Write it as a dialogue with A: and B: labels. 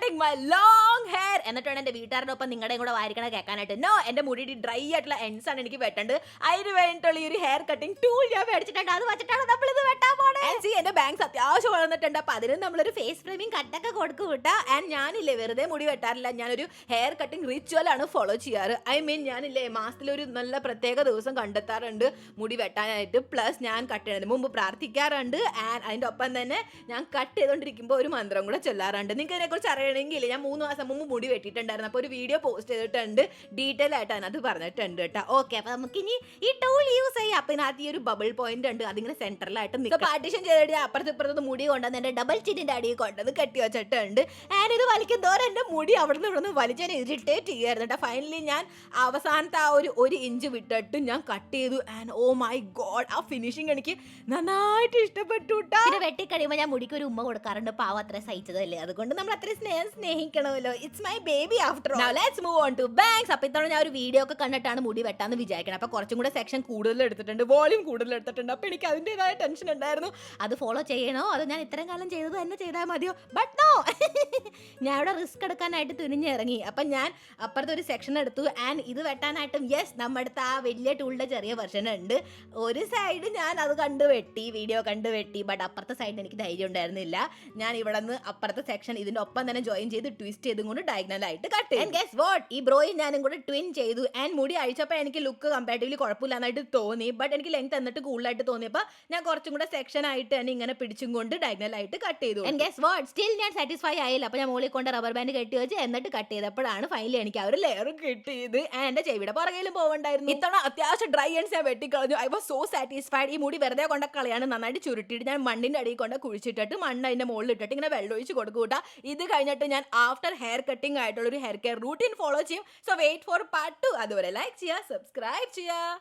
A: Cutting my long hair എന്നിട്ടാണ് എന്റെ വീട്ടുകാരുടെ ഒപ്പം നിങ്ങളുടെയും കൂടെ വാരിക്കണ കേൾക്കാനായിട്ട്. നോ, എന്റെ മുടി ഡ്രൈ ആയിട്ടുള്ള എൻസ് ആണ് എനിക്ക് വെട്ടേണ്ടത്. അതിന് വേണ്ടിയിട്ടുള്ള ഈ ഒരു ഹെയർ കട്ടിംഗ് ടൂൾ ഞാൻ മേടിച്ചിട്ടുണ്ട്. അത് വെച്ചിട്ടാണ് നമ്മൾ ഇത് വെട്ടാൻ പോണേ. എന്റെ ബാങ്ക്സ് അത്യാവശ്യം വളർന്നിട്ടുണ്ട്. അപ്പൊ അതിന് നമ്മളൊരു ഫേസ് ഫ്രെയിമിങ് കട്ടൊക്കെ കൊടുക്കും വിട്ടാ. ആൻഡ് ഞാനില്ലേ വെറുതെ മുടി വെട്ടാറില്ല, ഞാനൊരു ഹെയർ കട്ടിംഗ് റിച്വൽ ആണ് ഫോളോ ചെയ്യാറ്. ഞാനില്ലേ മാസത്തിലൊരു നല്ല പ്രത്യേക ദിവസം കണ്ടെത്താറുണ്ട് മുടി വെട്ടാനായിട്ട്. പ്ലസ് ഞാൻ കട്ട് ചെയ്യുന്നതിന് മുമ്പ് പ്രാർത്ഥിക്കാറുണ്ട്. ആൻഡ് അതിന്റെ ഒപ്പം തന്നെ ഞാൻ കട്ട് ചെയ്തോണ്ടിരിക്കുമ്പോൾ ഒരു മന്ത്രം കൂടെ ചൊല്ലാറുണ്ട്. നിങ്ങൾക്ക് ഇതിനെക്കുറിച്ച് അറിയണമെങ്കിൽ ഞാൻ 3 മാസം മുമ്പ് മുടി വെട്ടിയിട്ടുണ്ടായിരുന്നു. അപ്പോൾ ഒരു വീഡിയോ പോസ്റ്റ് ചെയ്തിട്ടുണ്ട്, ഡീറ്റെയിൽ ആയിട്ട് അതിനകത്ത് പറഞ്ഞിട്ടുണ്ട് കേട്ടോ. ഓക്കെ, അപ്പൊ നമുക്ക് ഇനി ഈ ടൂൾ യൂസ് ചെയ്യാം. അപ്പൊ ഇതിനകത്ത് ഈ ഒരു ബബിൾ പോയിന്റ് ഉണ്ട്, അതിങ്ങനെ സെന്ററിലായിട്ട് പാർട്ടീഷൻ ചെയ്തിട്ട് അപ്പുറത്ത് ഇപ്പുറത്ത് മുടി കൊണ്ടുവന്ന് എന്റെ ഡബിൾ ചിന്നിന്റെ അടിയിൽ കൊണ്ടുവന്ന് കെട്ടി വെച്ചിട്ടുണ്ട്. ആൻഡ് ഇത് വലിക്കും തോറും എന്റെ മുടി അവിടെ നിന്ന് വലിച്ചാൽ ഇറിറ്റേറ്റ് ചെയ്യായിരുന്നു കേട്ടോ. ഫൈനലി ഞാൻ അവസാനത്തെ ആ ഒരു ഇഞ്ച് വിട്ടിട്ട് ഞാൻ കട്ട് ചെയ്തു. ആൻഡ് ഓ മൈ ഗോഡ്, ആ ഫിനിഷിങ് എനിക്ക് നന്നായിട്ട് ഇഷ്ടപ്പെട്ടു കേട്ടോ. പിന്നെ വെട്ടിക്കഴിയുമ്പോൾ ഞാൻ മുടിക്ക് ഒരു ഉമ്മ കൊടുക്കാറുണ്ട്, പാവം അത്ര സഹിച്ചതല്ലേ, അതുകൊണ്ട് നമ്മൾ അത്ര സ്നേഹിക്കണമല്ലോ. It's my baby after all. Now let's move on to bangs. അപ്പോൾ ഇത്തവണ ഞാൻ ഒരു വീഡിയോ ഒക്കെ കണ്ടിട്ടാണ് മുടി വെട്ടാന്ന് വിചാരിക്കണം. അപ്പോൾ കുറച്ചും കൂടെ സെക്ഷൻ കൂടുതൽ എടുത്തിട്ടുണ്ട്, വോളിയം കൂടുതൽ എടുത്തിട്ടുണ്ട്. അപ്പോൾ എനിക്ക് അതിൻ്റെതായ ടെൻഷൻ ഉണ്ടായിരുന്നു, അത് ഫോളോ ചെയ്യണോ അത് ഞാൻ ഇത്രയും കാലം ചെയ്തത് തന്നെ ചെയ്താൽ മതിയോ. ബട്ട് നോ, ഞാൻ ഇവിടെ റിസ്ക് എടുക്കാനായിട്ട് തുനിഞ്ഞിറങ്ങി. അപ്പം ഞാൻ അപ്പുറത്തെ ഒരു സെക്ഷൻ എടുത്തു. ആൻഡ് ഇത് വെട്ടാനായിട്ടും യെസ്, നമ്മുടെ അടുത്ത് ആ വലിയ ടൂളിൻ്റെ ചെറിയ വെർഷൻ ഉണ്ട്. ഒരു സൈഡ് ഞാൻ അത് കണ്ടു വെട്ടി, വീഡിയോ കണ്ടു വെട്ടി. ബട്ട് അപ്പുറത്തെ സൈഡിൽ എനിക്ക് ധൈര്യം ഉണ്ടായിരുന്നില്ല. ഞാൻ ഇവിടെ നിന്ന് അപ്പുറത്തെ സെക്ഷൻ ഇതിൻ്റെ ഒപ്പം തന്നെ ജോയിൻ ചെയ്ത് ട്വിസ്റ്റ് ചെയ്തും കൊണ്ട് ഡയഗണലായിട്ട് കട്ട് ചെയ്തു. ഗെസ് വാട്ട്, ഈ ബ്രോയും ഞാനും കൂടെ ട്വിൻ ചെയ്തു. ആൻഡ് മുടി അഴിച്ചപ്പോൾ എനിക്ക് ലുക്ക് കമ്പാരിറ്റീവ്ലി കുഴപ്പമില്ലാന്നായിട്ട് തോന്നി. ബട്ട് എനിക്ക് ലെങ്ത് എന്നിട്ട് കൂടുതലായിട്ട് തോന്നിയപ്പോൾ ഞാൻ കുറച്ചും കൂടെ സെക്ഷൻ ആയിട്ട് തന്നെ ഇങ്ങനെ പിടിച്ചും കൊണ്ട് ഡയഗണലായിട്ട് കട്ട് ചെയ്തു. ആൻഡ് ഗെസ് വാട്ട്, സ്റ്റിൽ ഞാൻ സാറ്റിസ്ഫൈ ആയില്ല. അപ്പോൾ ഞാൻ മോളിൽ കൊണ്ട് റബ്ബർ ബാൻഡ് കെട്ടി വെച്ച് എന്നിട്ട് കട്ട് ചെയ്തപ്പോഴാണ് ഫൈനലി എനിക്ക് ആ ഒരു ലെയർ കിട്ടിയത്. എന്റെ ചെവിയുടെ പുറകയിലും പോകണ്ടായിരുന്നു. ഇത്തവണ അത്യാവശ്യം ഡ്രൈ എൻഡ്സ് ഞാൻ വെട്ടിക്കളഞ്ഞു. I was so satisfied. ഈ മുടി വെറുതെ കൊണ്ട കളയാണ്, നന്നായിട്ട് ചുരുട്ടിയിട്ട് ഞാൻ മണ്ണിന്റെ അടിയിൽ കൊണ്ട് കുഴിച്ചിട്ടിട്ട് മണ്ണ് അതിന്റെ മുകളിൽ ഇട്ടിട്ട് ഇങ്ങനെ വെള്ളം ഒഴിച്ച് കൊടുക്കൂട്ടാ. ഇത് കഴിഞ്ഞിട്ട് ഞാൻ ആഫ്റ്റർ ഹെയർ കട്ടിംഗ് ആയിട്ടുള്ള ഒരു ഹെയർ കെയർ റൂട്ടീൻ ഫോളോ ചെയ്യും. So wait for part 2. അതുവരെ ലൈക്ക് ചെയ്യുക, സബ്സ്ക്രൈബ് ചെയ്യുക.